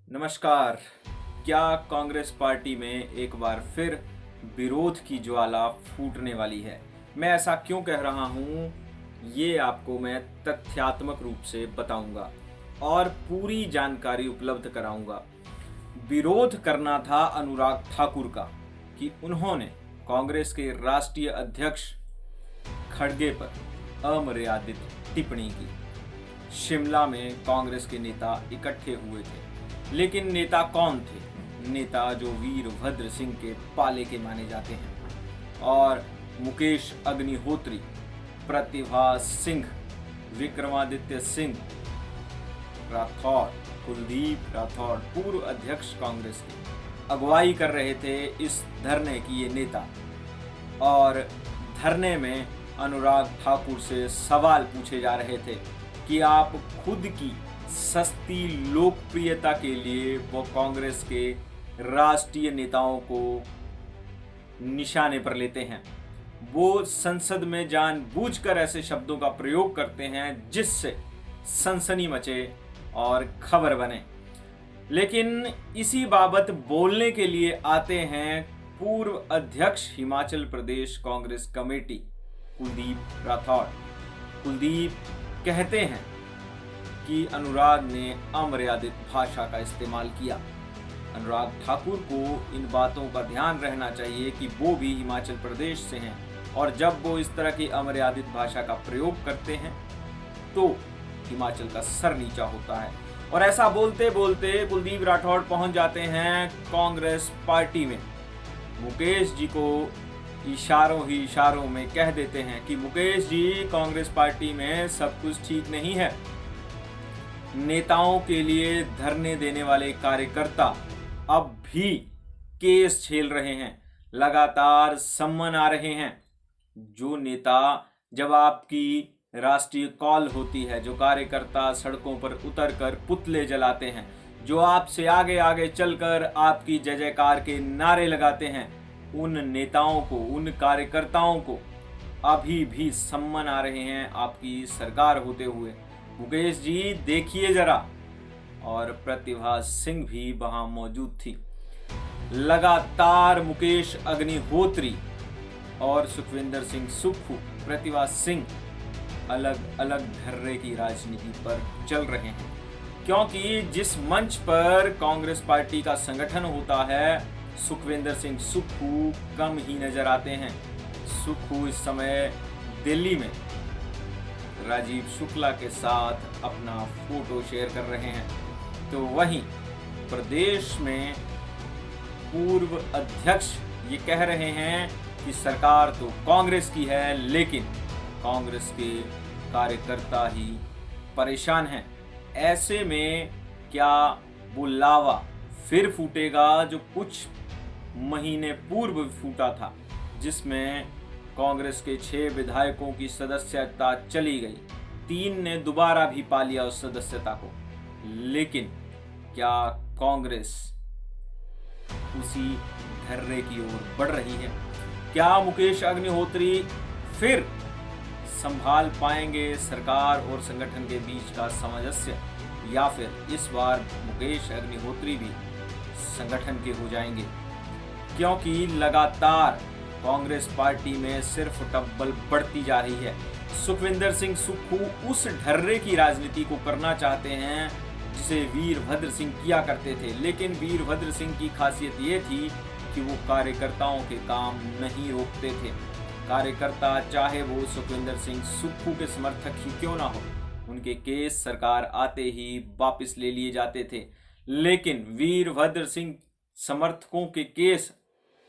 नमस्कार। क्या कांग्रेस पार्टी में एक बार फिर विरोध की ज्वाला फूटने वाली है? मैं ऐसा क्यों कह रहा हूँ, ये आपको मैं तथ्यात्मक रूप से बताऊंगा और पूरी जानकारी उपलब्ध कराऊंगा। विरोध करना था अनुराग ठाकुर का कि उन्होंने कांग्रेस के राष्ट्रीय अध्यक्ष खड़गे पर अमर्यादित टिप्पणी की। शिमला में कांग्रेस के नेता इकट्ठे हुए थे, लेकिन नेता कौन थे? नेता जो वीरभद्र सिंह के पाले के माने जाते हैं और मुकेश अग्निहोत्री, प्रतिभा सिंह, विक्रमादित्य सिंह राठौड़, कुलदीप राठौड़ पूर्व अध्यक्ष कांग्रेस के अगुवाई कर रहे थे इस धरने की ये नेता। और धरने में अनुराग ठाकुर से सवाल पूछे जा रहे थे कि आप खुद की सस्ती लोकप्रियता के लिए वो कांग्रेस के राष्ट्रीय नेताओं को निशाने पर लेते हैं। वो संसद में जानबूझकर ऐसे शब्दों का प्रयोग करते हैं जिससे सनसनी मचे और खबर बने। लेकिन इसी बाबत बोलने के लिए आते हैं पूर्व अध्यक्ष हिमाचल प्रदेश कांग्रेस कमेटी कुलदीप राठौड़। कुलदीप कहते हैं कि अनुराग ने अमर्यादित भाषा का इस्तेमाल किया। अनुराग ठाकुर को इन बातों का ध्यान रहना चाहिए कि वो भी हिमाचल प्रदेश से हैं और जब वो इस तरह की अमर्यादित भाषा का प्रयोग करते हैं तो हिमाचल का सर नीचा होता है। और ऐसा बोलते बोलते कुलदीप राठौड़ पहुंच जाते हैं कांग्रेस पार्टी में। मुकेश जी को इशारों ही इशारों में कह देते हैं कि मुकेश जी, कांग्रेस पार्टी में सब कुछ ठीक नहीं है। नेताओं के लिए धरने देने वाले कार्यकर्ता अब भी केस झेल रहे हैं, लगातार सम्मन आ रहे हैं। जो नेता, जब आपकी राष्ट्रीय कॉल होती है, जो कार्यकर्ता सड़कों पर उतरकर पुतले जलाते हैं, जो आपसे आगे आगे चलकर आपकी जय जयकार के नारे लगाते हैं, उन नेताओं को, उन कार्यकर्ताओं को अभी भी सम्मन आ रहे हैं आपकी सरकार होते हुए। मुकेश जी देखिए जरा। और प्रतिभा सिंह भी वहां मौजूद थी। लगातार मुकेश अग्निहोत्री और सुखविंदर सिंह सुक्खू, प्रतिभा सिंह अलग अलग ढर्रे की राजनीति पर चल रहे हैं, क्योंकि जिस मंच पर कांग्रेस पार्टी का संगठन होता है, सुखविंदर सिंह सुक्खू कम ही नजर आते हैं। सुक्खू इस समय दिल्ली में राजीव शुक्ला के साथ अपना फोटो शेयर कर रहे हैं। तो वहीं प्रदेश में पूर्व अध्यक्ष ये कह रहे हैं कि सरकार तो कांग्रेस की है, लेकिन कांग्रेस के कार्यकर्ता ही परेशान हैं। ऐसे में क्या वो लावा फिर फूटेगा जो कुछ महीने पूर्व फूटा था, जिसमें कांग्रेस के 6 विधायकों की सदस्यता चली गई, 3 ने दोबारा भी पा लिया उस सदस्यता को। लेकिन क्या कांग्रेस उसी ढर्रे की ओर बढ़ रही है? क्या मुकेश अग्निहोत्री फिर संभाल पाएंगे सरकार और संगठन के बीच का सामंजस्य, या फिर इस बार मुकेश अग्निहोत्री भी संगठन के हो जाएंगे? क्योंकि लगातार कांग्रेस पार्टी में सिर्फ टब्बल बढ़ती जा रही है। सुखविंदर सिंह सुक्खू उस ढर्रे की राजनीति को करना चाहते हैं जिसे वीरभद्र सिंह किया करते थे, लेकिन वीरभद्र सिंह की खासियत ये थी कि वो कार्यकर्ताओं के काम नहीं रोकते थे। कार्यकर्ता चाहे वो सुखविंदर सिंह सुक्खू के समर्थक ही क्यों ना हो, उनके केस सरकार आते ही वापस ले लिए जाते थे। लेकिन वीरभद्र सिंह समर्थकों के केस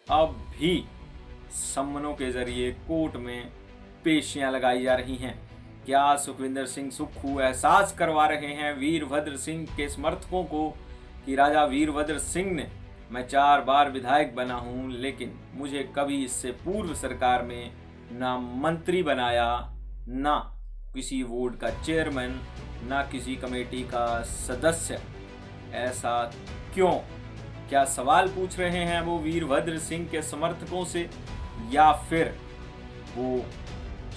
अब भी सम्मनों के जरिए कोर्ट में पेशियां लगाई जा रही हैं। क्या सुखविंदर सिंह सुक्खू एहसास करवा रहे हैं वीरभद्र सिंह के समर्थकों को कि राजा वीरभद्र सिंह ने, मैं 4 बार विधायक बना हूं, लेकिन मुझे कभी इससे पूर्व सरकार में ना मंत्री बनाया, ना किसी बोर्ड का चेयरमैन, ना किसी कमेटी का सदस्य। ऐसा क्यों? क्या सवाल पूछ रहे हैं वो वीरभद्र सिंह के समर्थकों से, या फिर वो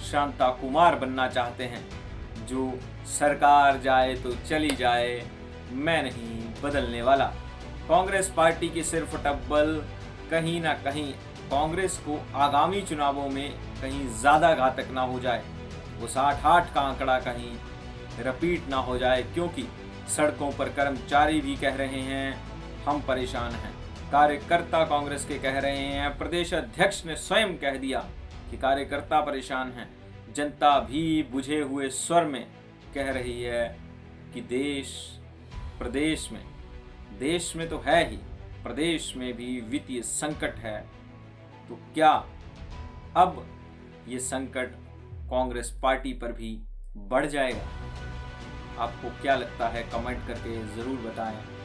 शांता कुमार बनना चाहते हैं जो सरकार जाए तो चली जाए, मैं नहीं बदलने वाला। कांग्रेस पार्टी की सिर्फ टब्बल कहीं ना कहीं कांग्रेस को आगामी चुनावों में कहीं ज़्यादा घातक ना हो जाए, वो 60-8 का आंकड़ा कहीं रिपीट ना हो जाए, क्योंकि सड़कों पर कर्मचारी भी कह रहे हैं हम परेशान हैं, कार्यकर्ता कांग्रेस के कह रहे हैं, प्रदेश अध्यक्ष ने स्वयं कह दिया कि कार्यकर्ता परेशान हैं, जनता भी बुझे हुए स्वर में कह रही है कि देश में तो है ही, प्रदेश में भी वित्तीय संकट है। तो क्या अब ये संकट कांग्रेस पार्टी पर भी बढ़ जाएगा? आपको क्या लगता है, कमेंट करके ज़रूर बताएं।